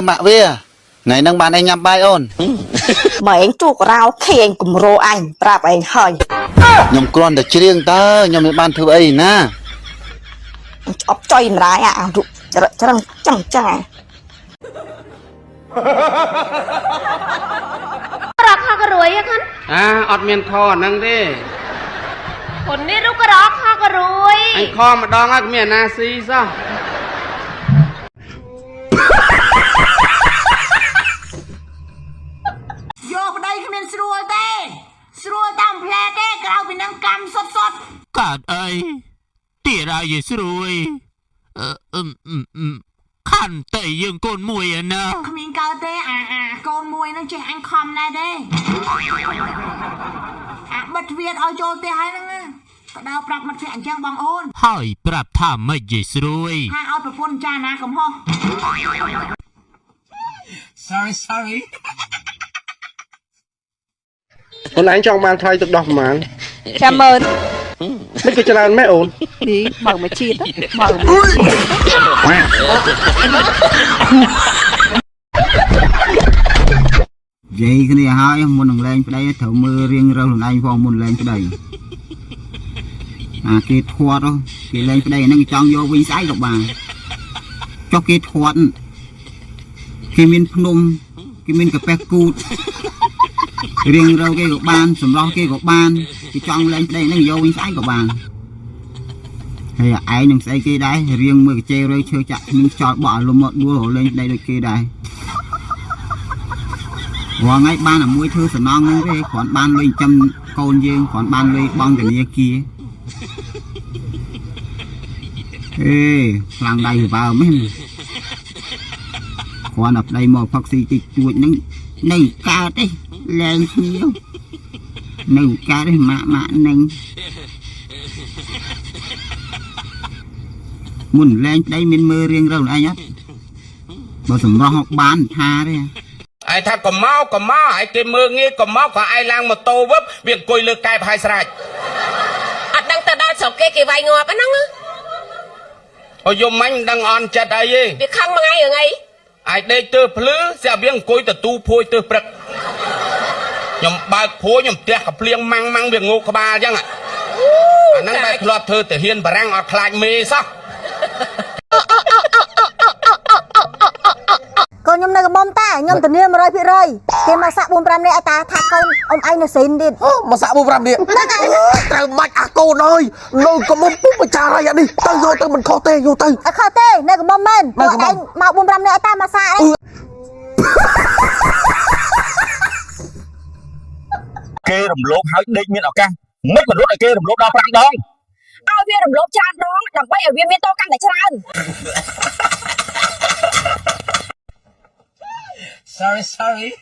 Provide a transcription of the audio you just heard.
mạ vía ngày năng bạn anh nhắm bay ôn mà anh chuột rau khi anh cùng rô anh prap anh hơi nhầm con để riêng ta nhầm để ban thứ ấy na ấp chơi mà lại à chẳng chẳng chẳng រកខករួយហ្នឹងអត់មានខហ្នឹងទេ คนនេះរូបក៏រកខករួយ អញខម្ដងហើយគ្មានអាណាស៊ីសោះ យកប្តីគ្មានស្រួលទេស្រួលតាមផ្លែទេក្រៅពីនឹងកម្មសុតសុត កាត់អីទីរាយស្រួយខាន់តែយើងកូនមួយឯណា គ្មានកើតទេកូនមួយនឹងចេះអញខំណែទេបិទវាឲ្យចូលទេហើយហ្នឹងក៏ដៅប្រាប់មិត្តភក្តិអញ្ចឹងបងអូន ហើយប្រាប់ថាមិនយីស្រួយ ថាឲ្យប្រពន្ធចាណាកំហុស sorry អូនឯងចង់បានថ្លៃទឹកដោះប្រហែល ចាំមើល មិនគេច្រើនម៉ែអូន នេះបើមកជាតិបើ vậy cái này hai muốn đằng lên cái đây thử mưa riêng rau lần anh phong muốn lên cái đây cái thoa đó cái lên cái đây nó trong vô vinh sái độc bà cho cái thoa cái miên phun cái miên cà phê cút riêng rau cái gọc ban sầm lo cái gọc ban cái trong lên cái đây nó vô vinh sái gọc bà hay ai đừng xây cái đấy riêng mưa cái chơi rồi chơi chặt mình chọn bỏ luôn một đua lên đây được kia đây và ngay ban là muối thư sần non nữa đấy còn ban lên châm côn dương còn ban lên bong cái này kia ê làm đầy vào mấy còn ở đây một phát xì thì chuột nó này cao đấy lên nhiều này cao đấy mạ này muốn lên đây mình mưa riêng rồi anh nhá bao giờ nó học bán tha đấy ឯថាកុំមកឲ្យគេមើងងាយកុំមកក៏ឯងឡើងម៉ូតូវឹបវាអង្គុយលើកែបហើយស្រេចអត់ដឹងទៅដល់ស្រុកគេវាយងាប់ហ្នឹងអូយំមាញ់មិនដឹងអន់ចិត្តអីទេវាខឹងមួយថ្ងៃរឿងអីឯងដេកទើភ្លឺស្រាប់វាអង្គុយទៅទូភួយទើព្រឹកខ្ញុំបើកភួយខ្ញុំផ្ទះកាភ្លៀងម៉ាំងវាងោកក្បាលអញ្ចឹងអាហ្នឹងបែរធ្លាប់ធ្វើទៅហ៊ានបារាំងអត់ខ្លាចមេសោះ កូនខ្ញុំនៅកំមុំតាខ្ញុំធានា 100% គេមកសាក់ 4-5 នាក់តាថាកូនអ៊ំឯងនៅស៊ីនទៀតមកសាក់ 4-5 នាក់ត្រូវបាច់អាកូនអើយនៅកំមុំពុកបចារៃអានេះទៅយកទៅមិនខុសទេយកទៅអត់ខុសទេនៅកំមុំមែនឯងមក 4-5 នាក់តាមកសាក់គេរំលោភហើយដេកមានឱកាសមិនរត់ឲ្យគេរំលោភដល់5ដងឲ្យវារំលោភច្រើនដងដើម្បីឲ្យវាមានតកាន់តែច្រើន sorry